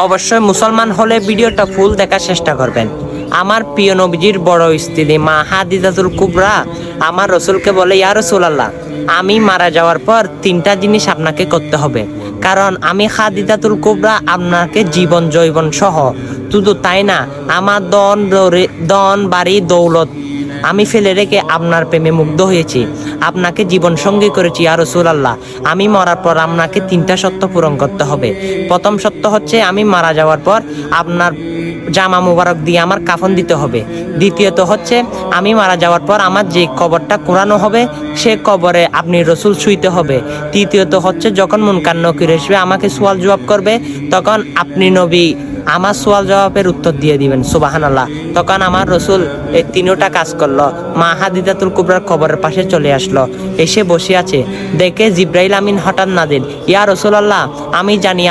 অবশ্যই মুসলমান হলে ভিডিওটা ফুল দেখার চেষ্টা করবেন। আমার প্রিয় নবীজির বড় স্ত্রী মা হাদিজাতুল কুবরা আমার রসুলকে বলে, ইয়া রাসূলুল্লাহ, আমি মারা যাওয়ার পর 3টা জিনিস আপনাকে করতে হবে, কারণ আমি হাদিজাতুল কুবরা আপনাকে জীবন জৈবন সহ, শুধু তাই না, আমার দন বাড়ি দৌলত আমি ফেলে রেখে আপনার প্রেমে মুগ্ধ হয়েছি, আপনাকে জীবন সঙ্গী করেছি ইয়া রাসূলুল্লাহ। আমি মরার পর আপনাকে 3টা শর্ত পূরণ করতে হবে। প্রথম শর্ত হচ্ছে আমি মারা যাওয়ার পর আপনার জামা মুবারক দিয়ে আমার কাফন দিতে হবে। দ্বিতীয়ত হচ্ছে আমি মারা যাওয়ার পর আমার যে কবরটা কোরানো হবে সে কবরে আপনি রসুল শুইতে হবে। তৃতীয়ত হচ্ছে যখন মুনকার নকির আসবে আমাকে সওয়াল জবাব করবে, তখন আপনি নবী আমার সওয়াল জবাবের উত্তর দিয়ে দিবেন। সুবহানাল্লাহ। তখন আমার রসুল এই 3টা কাজ করলো। মা হাদিজাতুল কুবরার কবরের পাশে চলে আসলো, এসে বসে আছে, দেখে জিব্রাইল আমিন হঠাৎ নাজিল, ইয়া রাসূলুল্লাহ, আমি জানি